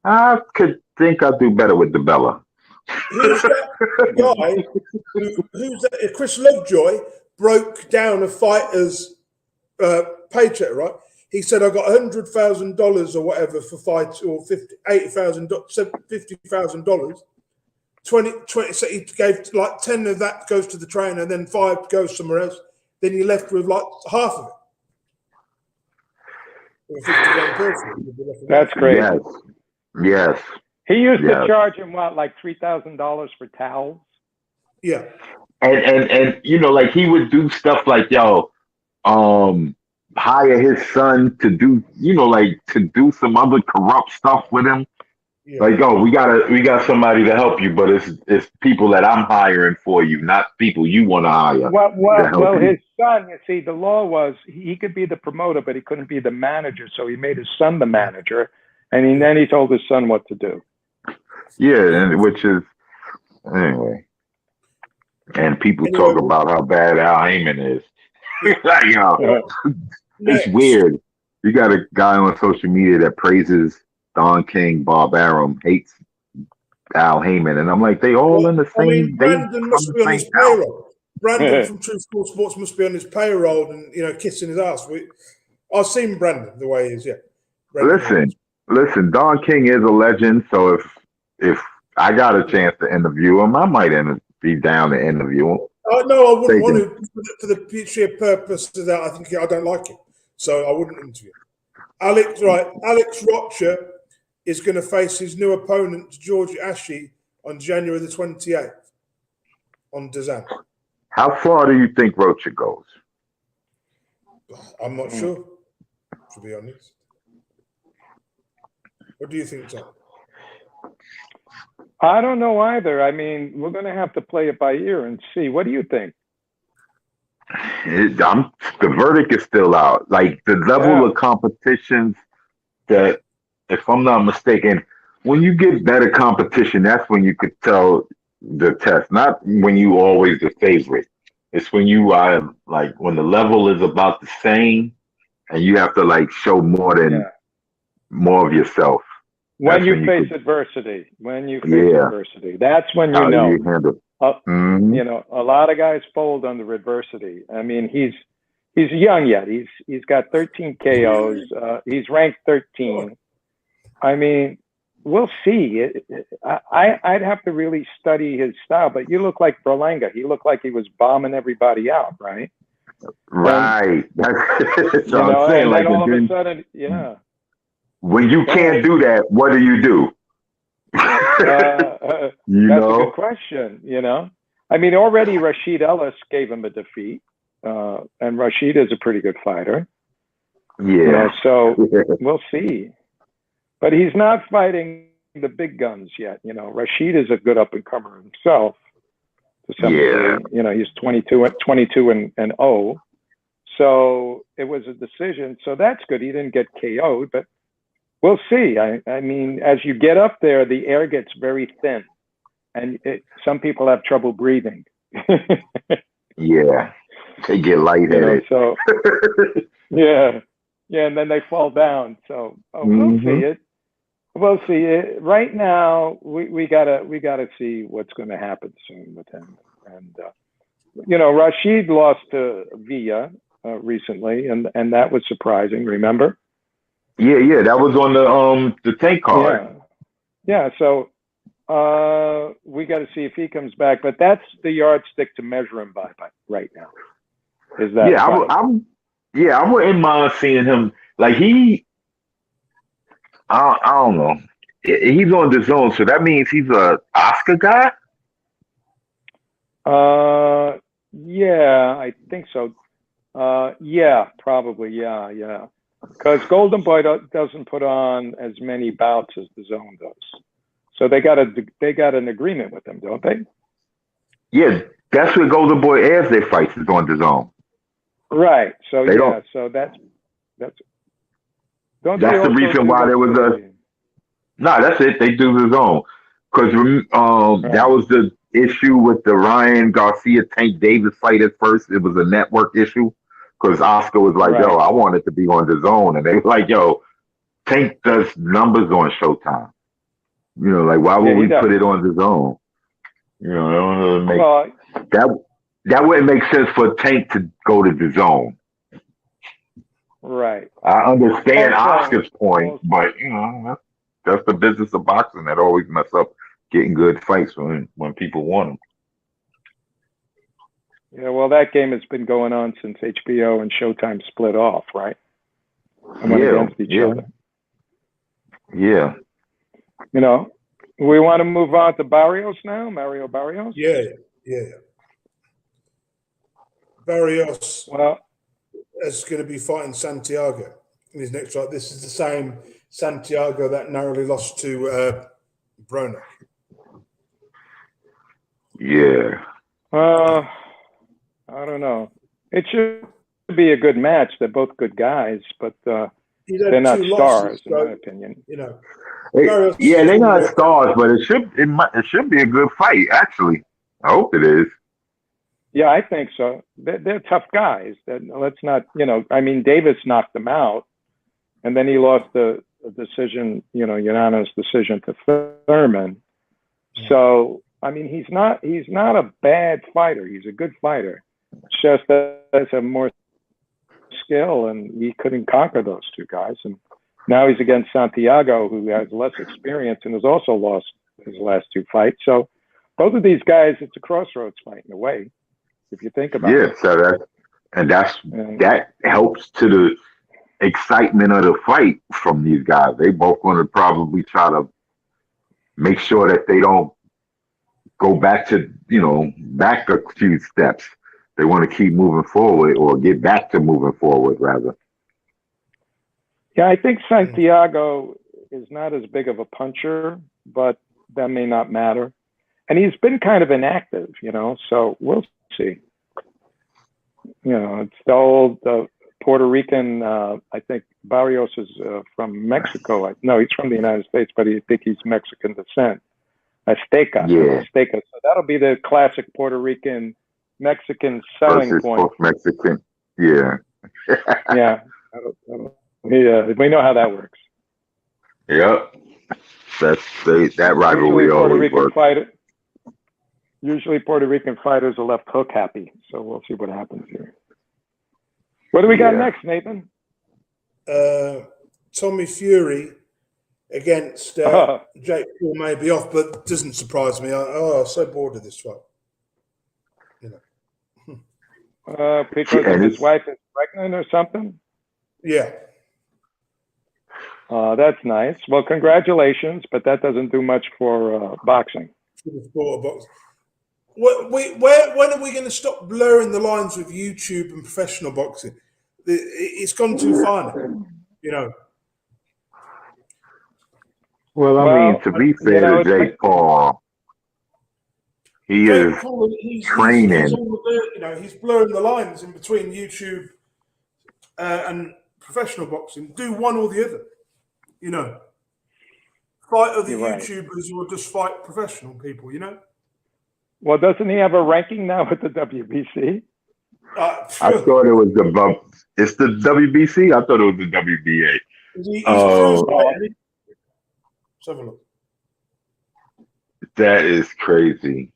"I could think I'd do better with DeBella." Who's that guy? Who's that? Chris Lovejoy broke down a fighter's paycheck, right? He said, "I got $100,000 or whatever for fights, or $80,000, $50,000. 20. So he gave like 10 of that goes to the trainer, and then 5 goes somewhere else. Then you're left with like half of it. That's crazy. Yes. He used to charge him like $3,000 for towels. Yeah. And you know, like he would do stuff like, yo, hire his son to do, you know, like to do some other corrupt stuff with him. Yeah. Like, oh, we got somebody to help you, but it's people that I'm hiring for you, not people you want to hire. Well, his son, you see, the law was he could be the promoter, but he couldn't be the manager. So he made his son the manager, and then he told his son what to do. Yeah, and which is anyway. And people talk about how bad Al Heyman is. Like, you know, it's weird. You got a guy on social media that praises Don King, Bob Arum, hates Al Heyman, and I'm like, they all in the same. I mean, Brandon must be on his payroll. Brandon from True School Sports must be on his payroll and kissing his ass. I've seen Brandon the way he is. Yeah. Listen. Don King is a legend. So if I got a chance to interview him, I might be down to interview him. No, I wouldn't want to for the sheer purpose of that. I think I don't like him, so I wouldn't interview him. Alex Rocher is going to face his new opponent, George Ashe, on January the 28th on DAZN. How far do you think Rocher goes? I'm not sure, to be honest. What do you think, Tom? I don't know either. I mean, we're going to have to play it by ear and see. What do you think? The verdict is still out. Like the level of competitions that, if I'm not mistaken, when you get better competition, that's when you could tell the test. Not when you always the favorite. It's when you are like when the level is about the same, and you have to like show more of yourself. When you face adversity, that's when you know. You handle. You know, a lot of guys fold under adversity. I mean, he's young yet. He's got 13 KOs. He's ranked 13. I mean, we'll see. I'd have to really study his style. But you look like Berlanga. He looked like he was bombing everybody out, right? Right. That's You what I'm know, saying. and Like, then all of a then sudden, yeah. when you can't do that, what do you do? You That's a good know? question. You know, I mean, already Rashid Ellis gave him a defeat, and Rashid is a pretty good fighter. You know, Yeah. so we'll see. But he's not fighting the big guns yet. You know, Rashid is a good up and comer himself to some Yeah. degree. You know, he's 22 and 0. So it was a decision. So that's good. He didn't get KO'd, but we'll see. I mean, as you get up there, the air gets very thin, and some people have trouble breathing. Yeah. They get You know, lightheaded. so yeah, yeah, and then they fall down. So we'll see it. We'll see it. Right now, we gotta see what's going to happen soon with him. And you know, Rashid lost to Villa recently, and that was surprising. Remember? Yeah. That was on the tank card. Yeah. So we got to see if he comes back, but that's the yardstick to measure him by right now. Is that? Yeah, I wouldn't mind seeing him. Like I don't know. He's on the zone, so that means he's a Oscar guy. Yeah, I think so. Yeah, probably. Yeah. Because Golden Boy doesn't put on as many bouts as the Zone does, so they got an agreement with him, don't they? Yeah, that's where Golden Boy airs their fights is on the zone. Right. So They don't. So that's don't they That's the also reason do, why let's there was a. see. No, that's it. They do the zone because that Right. was the issue with the Ryan Garcia Tank Davis fight at first. It was a network issue because Oscar was like, "Yo, Right. I want it to be on the zone," and they were like, "Yo, Tank does numbers on Showtime. You know, like why Yeah, would he we put does. it on the zone? You know, it don't really make Well, that that wouldn't make sense for Tank to go to the zone. right. I understand Also, Oscar's point, but you know, that's the business of boxing that always mess up getting good fights when people want them. yeah, well, that game has been going on since HBO and Showtime split off, right? And went against each other. Yeah. You know, we want to move on to Barrios now, Mario Barrios. Yeah. Barrios Well, is going to be fighting Santiago in his next fight. This is the same Santiago that narrowly lost to Broner. Yeah. I don't know. It should be a good match. They're both good guys, but they're not stars, in my opinion. You know, yeah, they're not stars, but it should be a good fight. Actually, I hope it is. Yeah, I think so. They're tough guys. Let's not, you know. I mean, Davis knocked them out, and then he lost the decision, you know, unanimous decision to Thurman. So, I mean, he's not a bad fighter. He's a good fighter. It's just that he has more skill, and he couldn't conquer those two guys. And now he's against Santiago, who has less experience and has also lost his last two fights. So, both of these guys, it's a crossroads fight in a way, if you think about it. Yeah, so that helps to the excitement of the fight from these guys. They both going to probably try to make sure that they don't go back to, back a few steps. They want to keep moving forward or get back to moving forward, rather. Yeah, I think Santiago is not as big of a puncher, but that may not matter. And he's been kind of inactive, so we'll see. It's the old Puerto Rican, I think Barrios is from Mexico. No, he's from the United States, but I think he's Mexican descent. Azteca. Yeah. Azteca. So that'll be the classic Puerto Rican Mexican selling point. Mexican. Yeah. Yeah. Yeah. We know how that works. Yep. That rivalry always works. Usually Puerto Rican fighters are left hook happy. So we'll see what happens here. What do we got next, Nathan? Tommy Fury against Jake Paul may be off, but doesn't surprise me. I'm so bored of this fight. Because of his wife is pregnant or something? Yeah. That's nice. Well, congratulations, but that doesn't do much for boxing. For the sport of boxing. When are we going to stop blurring the lines with YouTube and professional boxing? It's gone too far now, you know. Well, I mean, to be fair to Jake Paul, he is training. He's blurring the lines in between YouTube and professional boxing. Do one or the other, you know. Fight other YouTubers or just fight professional people, you know. Well, doesn't he have a ranking now with the WBC? I thought it was it's the WBC. I thought it was the WBA. Let's have a look. That is crazy.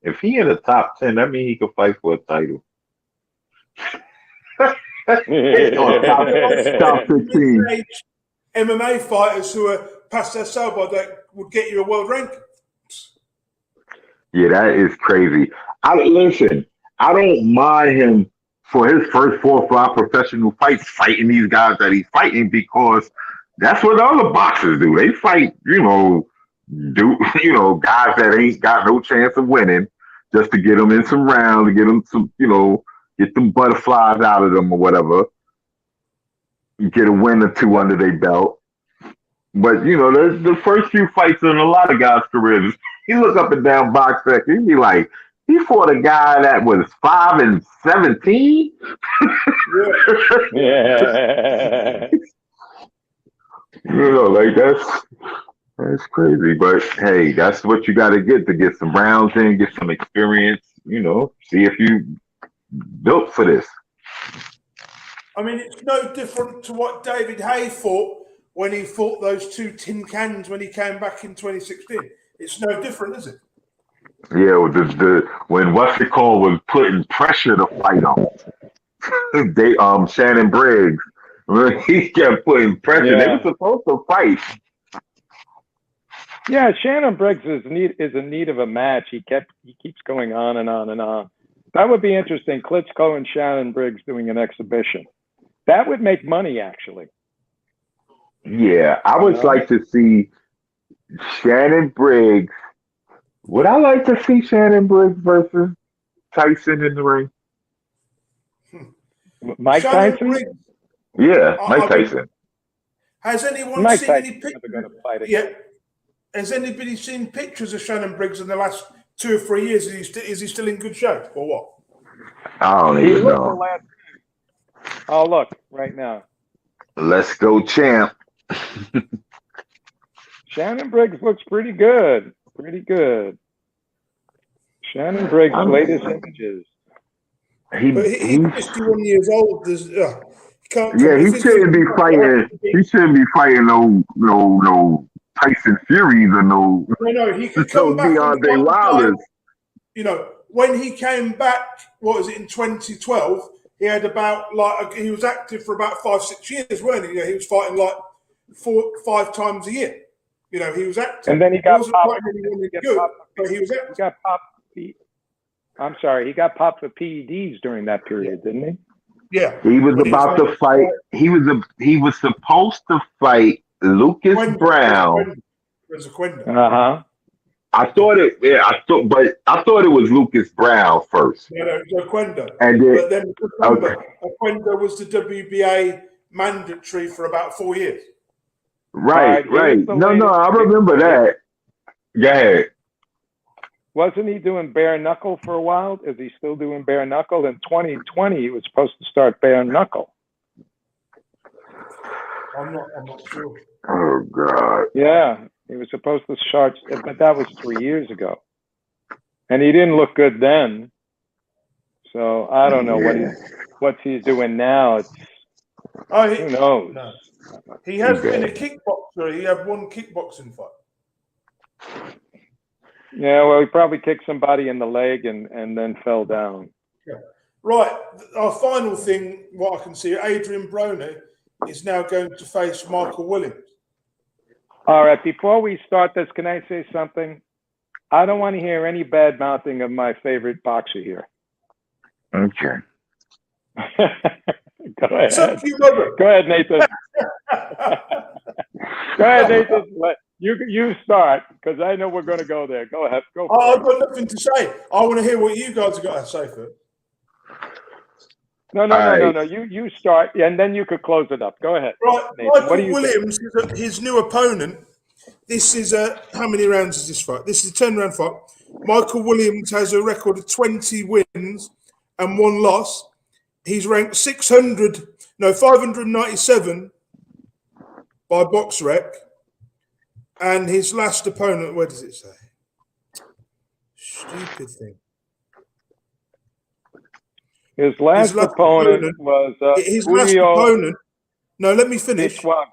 If he in the top 10, that means he could fight for a title. Top 15. MMA fighters who are past their sell-by date would get you a world ranking. Yeah, that is crazy. Listen, I don't mind him for his first 4 or 5 professional fights fighting these guys that he's fighting, because that's what other boxers do. They fight, guys that ain't got no chance of winning just to get them in some rounds, to get them some, get them butterflies out of them or whatever. Get a win or 2 under their belt. But, the first few fights in a lot of guys' careers, you look up and down box section, you be like, he fought a guy that was 5 and 17? Yeah. That's crazy. But hey, that's what you got to get some rounds in, get some experience, see if you built for this. I mean, it's no different to what David Hay fought when he fought those 2 tin cans when he came back in 2016. It's no different, is it? Yeah, when what's it called was putting pressure to fight him. Shannon Briggs, he kept putting pressure. Yeah. They were supposed to fight. Yeah, Shannon Briggs is in need of a match. He keeps going on and on and on. That would be interesting. Klitschko and Shannon Briggs doing an exhibition. That would make money, actually. Yeah, I would like to see Shannon Briggs. Would I like to see Shannon Briggs versus Tyson in the ring? Mike Tyson? Yeah, Mike Tyson. Has anyone seen any pictures? Yeah. Has anybody seen pictures of Shannon Briggs in the last 2 or 3 years? Is he still in good shape or what? I don't even know. I'll look right now. Let's go, champ. Shannon Briggs looks pretty good. Pretty good. Shannon Briggs' latest images. He's 51 years old. He shouldn't be fighting. He shouldn't be fighting no Tyson Furies or no. No, he could come back. Deontay Wilder. When he came back, what was it, in 2012? He had he was active for about 5-6 years, weren't he? He was fighting 4-5 times a year. He was active. And then he got popped. I'm sorry, he got popped for PEDs during that period, didn't he? Yeah. He was about to fight. He was supposed to fight Lucas Brown. Uh-huh. I thought it was Lucas Brown first. Yeah, it was Oquendo. But then Oquendo was the WBA mandatory for about 4 years. Right. No, I remember that. Go ahead. Wasn't he doing bare knuckle for a while? Is he still doing bare knuckle? In 2020, he was supposed to start bare knuckle. I'm not sure. Oh, God. Yeah, he was supposed to start, but that was 3 years ago. And he didn't look good then. So I don't know what he's doing now. Who knows? No. He has been a kickboxer. He had one kickboxing fight. Yeah, well, he probably kicked somebody in the leg and then fell down. Yeah. Right. Our final thing, what I can see, Adrian Broner is now going to face Michael Williams. All right. Before we start this, can I say something? I don't want to hear any bad mouthing of my favorite boxer here. Okay. Go ahead. It's up to you, mother. Go ahead, Nathan. Go ahead, Nathan. You start, because I know we're going to go there. Go ahead. Go. I've got nothing to say. I want to hear what you guys have got to say first. No. You start, and then you could close it up. Go ahead. Right, Nathan, Michael Williams, his new opponent. This is how many rounds is this fight? This is a 10-round fight. Michael Williams has a record of 20 wins and 1 loss. He's ranked 597 by BoxRec. And his last opponent, where does it say? Stupid thing. His last opponent was his Julio last opponent. No, let me finish. Ishwag.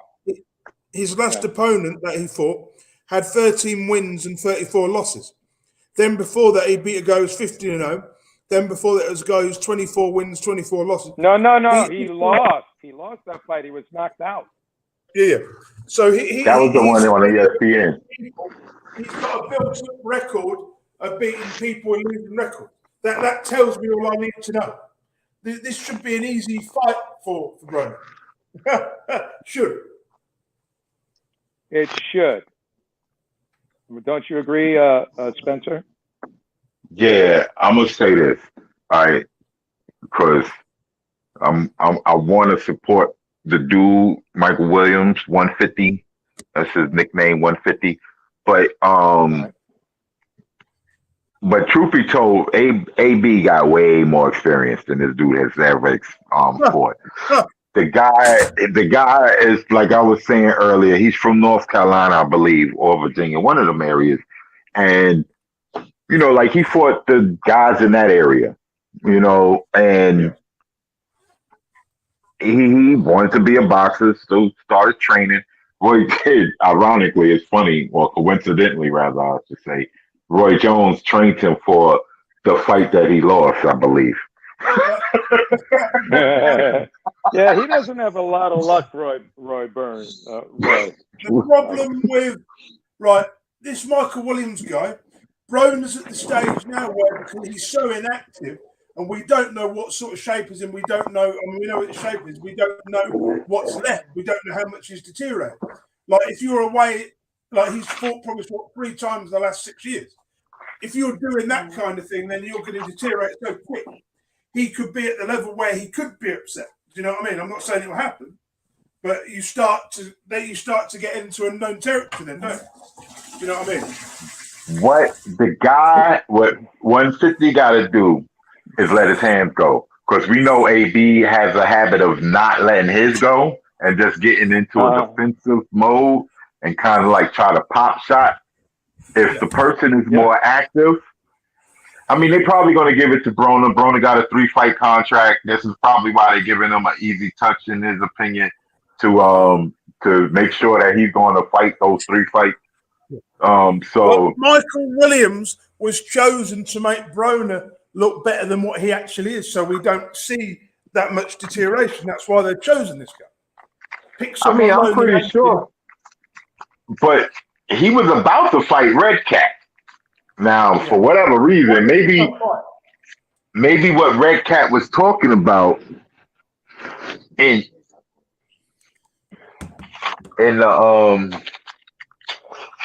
His last opponent that he fought had 13 wins and 34 losses. Then before that, he beat a guy who's 15-0. Then before that, it was a guy who's 24 wins, 24 losses. No. He lost. He lost that fight. He was knocked out. Yeah. So that was the one on ESPN. He's got a built-up record of beating people and losing records. That tells me all I need to know. This should be an easy fight for Broner. Should. It should. Don't you agree, Spencer? Yeah, I'm gonna say this, all right, because I want to support the dude Michael Williams, 150. That's his nickname, 150. But truth be told, AB got way more experience than this dude has ever fought. The guy is, like I was saying earlier, he's from North Carolina, I believe, or Virginia, one of them areas. And, like he fought the guys in that area, and he wanted to be a boxer, so started training. Roy did, ironically, it's funny, or coincidentally, rather, I should say, Roy Jones trained him for the fight that he lost, I believe. Yeah, he doesn't have a lot of luck, Roy Burns. Roy. The problem with this Michael Williams guy, Broner's at the stage now where he's so inactive, and we don't know what sort of shape he's in. We don't know. I mean, we know what the shape is. We don't know what's left. We don't know how much he's deteriorated. Like if you're away, like he's fought probably 3 times in the last 6 years. If you're doing that kind of thing, then you're going to deteriorate so quick. He could be at the level where he could be upset. Do you know what I mean? I'm not saying it will happen, but you start to get into unknown territory then, don't you? Do you know what I mean? What 150 got to do is let his hands go, because we know AB has a habit of not letting his go and just getting into a defensive mode and kind of like try to pop shot. If the person is more active, I mean, they're probably going to give it to Broner. Broner got a 3-fight contract. This is probably why they're giving him an easy touch, in his opinion, to make sure that he's going to fight those 3 fights. So Michael Williams was chosen to make Broner look better than what he actually is, so we don't see that much deterioration. That's why they've chosen this guy. I'm pretty sure. But he was about to fight Red Cat. Now, for whatever reason, maybe what Red Cat was talking about in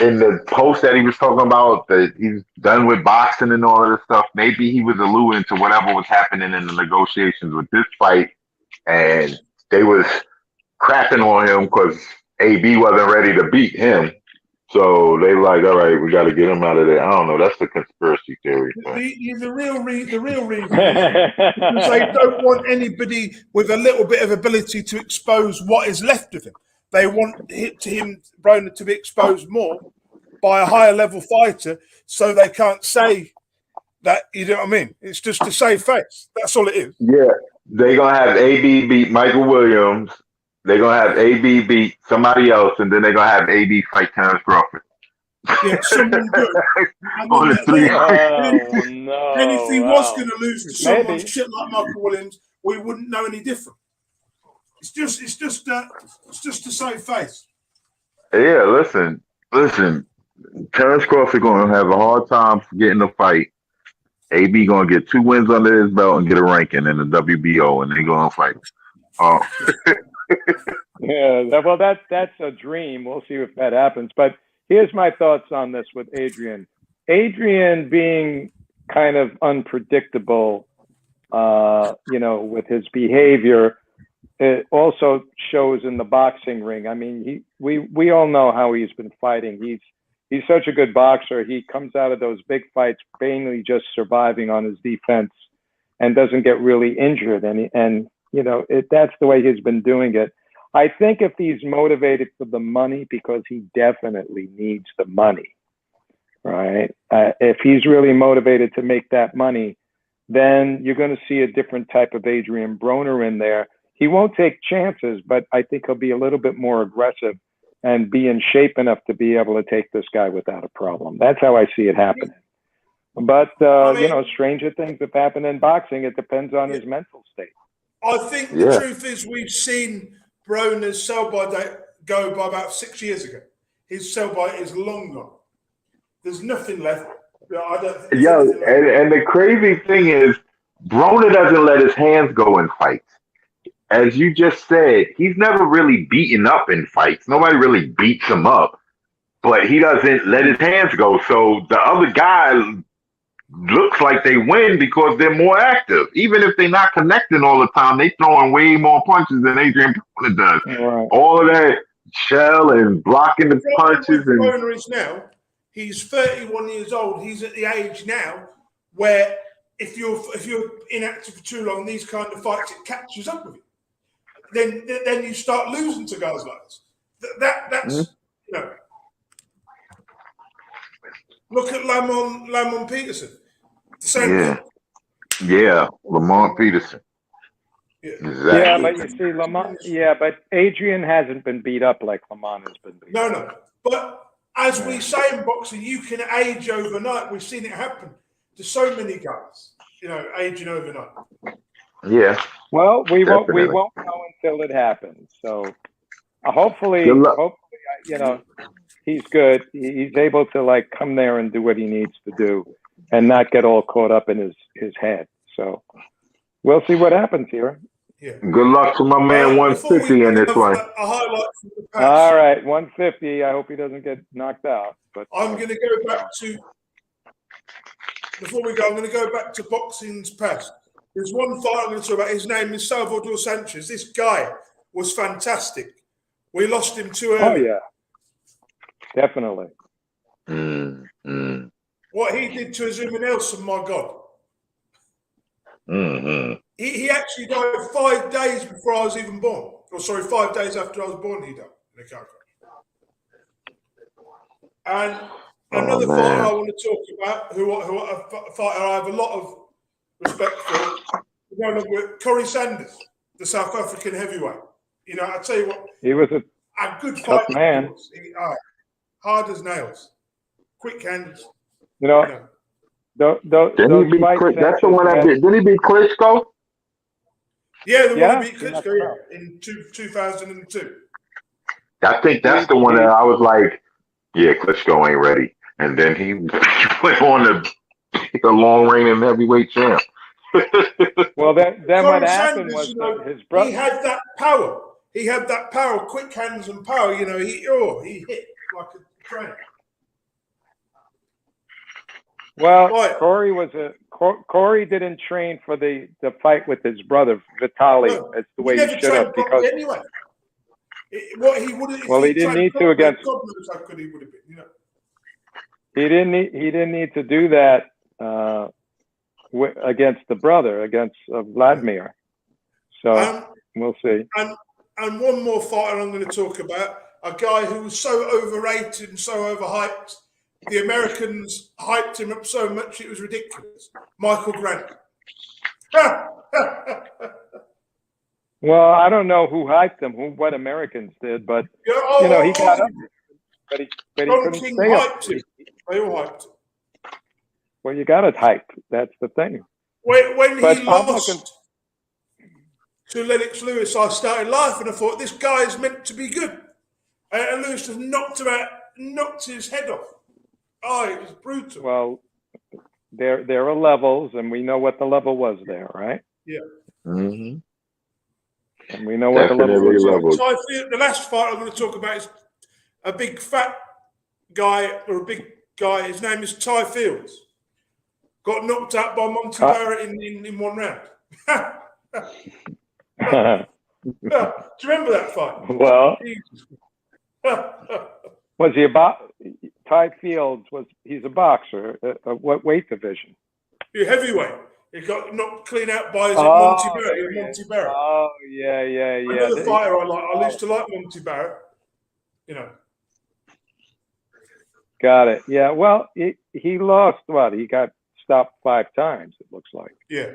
the post that he was talking about, that he's done with boxing and all of this stuff, maybe he was alluding to whatever was happening in the negotiations with this fight, and they was crapping on him because AB wasn't ready to beat him. So they like, all right, we got to get him out of there. I don't know. That's the conspiracy theory. The real reason is because they don't want anybody with a little bit of ability to expose what is left of him. They want Broner to be exposed more by a higher level fighter, so they can't say that. You know what I mean? It's just to save face. That's all it is. Yeah, they're gonna have AB beat Michael Williams. They're gonna have AB beat somebody else, and then they're gonna have AB fight Terrence Crawford. Yeah, someone good. On the 3. And if he was going to lose to someone shit like Michael Williams, we wouldn't know any different. It's just to save face. Yeah, listen. Terrence Crawford gonna have a hard time getting the fight AB gonna get 2 wins under his belt and get a ranking in the WBO, and they gonna fight. Oh, Yeah, well, that's a dream. We'll see if that happens. But here's my thoughts on this with Adrian. Adrian being kind of unpredictable, with his behavior, it also shows in the boxing ring. I mean, we all know how he's been fighting. He's such a good boxer. He comes out of those big fights mainly just surviving on his defense and doesn't get really injured. And that's the way he's been doing it. I think if he's motivated for the money, because he definitely needs the money, right? If he's really motivated to make that money, then you're going to see a different type of Adrian Broner in there. He won't take chances, but I think he'll be a little bit more aggressive and be in shape enough to be able to take this guy without a problem. That's how I see it happening. But, stranger things have happened in boxing. It depends on his mental state. I think the truth is we've seen Broner's sell-by date go by about 6 years ago. His sell-by is long gone. There's nothing left. I don't think and the crazy thing is, Broner doesn't let his hands go in fights. As you just said, he's never really beaten up in fights. Nobody really beats him up, but he doesn't let his hands go. So the other guy looks like they win because they're more active. Even if they're not connecting all the time, they throwing way more punches than Adrian Broner does. Right. All of that shell and blocking the punches. And Broner is now, he's 31 years old. He's at the age now where if you're inactive for too long, these kind of fights, it catches up with you. Then you start losing to guys like this. That's Look at Lamont Peterson. The same thing. Yeah, Lamont Peterson. Yeah. Exactly. Yeah, but you see, Lamont. Yeah, but Adrian hasn't been beat up like Lamont has been beat up. No. But as we say in boxing, you can age overnight. We've seen it happen to so many guys. Aging overnight. Yeah. Well, we Definitely. won't know until it happens. So hopefully, he's good. He's able to come there and do what he needs to do, and not get all caught up in his head. So we'll see what happens here. Yeah. Good luck to my man 150 in this one. A highlight from the past. All right, 150. I hope he doesn't get knocked out. But I'm going to go back to. Before we go, I'm going to go back to boxing's past. There's one fight I'm going to talk about. His name is Salvador Sanchez. This guy was fantastic. We lost him too early. Oh, yeah. Definitely. What he did to Azuma Nelson, my God. Mm-hmm. He actually died 5 days before I was even born. 5 days after I was born, he died in a car crash. And another fighter I want to talk about, who a fighter I have a lot of respect for, Corey Sanders, the South African heavyweight. I tell you what, he was a good tough fighter. man. Hard as nails, quick hands. Didn't he beat that's the one that did. Didn't he beat Klitschko? Yeah, the one he beat Klitschko in 2002. I think that's the one that I was like, yeah, Klitschko ain't ready. And then he went on to be a long reigning heavyweight champ. Well, then what happened Sanders, was his brother. He had that power. He had that power, quick hands and power. He hit like a train. Well, Corey didn't train for the fight with his brother Vitaly. No, that's the way he should have, because anyway. He didn't need to against. God knows how good he would have been. He didn't need to do that against the brother, against Vladimir. So we'll see. And one more fighter I'm going to talk about, a guy who was so overrated and so overhyped. The Americans hyped him up so much it was ridiculous. Michael Grant. Well, I don't know who hyped him, what Americans did, but he got up, but he couldn't stay up. They all hyped him. Well, you got it hyped. That's the thing. When he lost to Lennox Lewis, I started laughing. I thought, this guy is meant to be good. And Lewis just knocked his head off. Oh, it was brutal. Well, there are levels, and we know what the level was there, right? Yeah. Mm-hmm. And we know what the level Definitely was. levels. The last fight I'm going to talk about is a big fat guy or a big guy. His name is Ty Fields. Got knocked out by Monty Barrett in one round. Do you remember that fight? Well, was he Ty Fields he's a boxer. What weight division? Heavyweight. He got knocked clean out by Monty Barrett. Monty Barrett. Oh yeah. Another fighter I like. I used to like Monty Barrett. You know. Got it. Yeah. Well, he lost. What? He got stopped 5 times. It looks like. Yeah.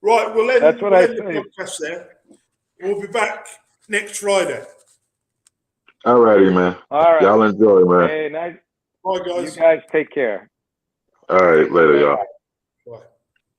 Right. We'll end, That's what we'll I end the think. podcast there. We'll be back next Friday. All righty, man. All right. Y'all enjoy, man. Hey, nice. Bye, guys. You guys take care. All right, later, y'all.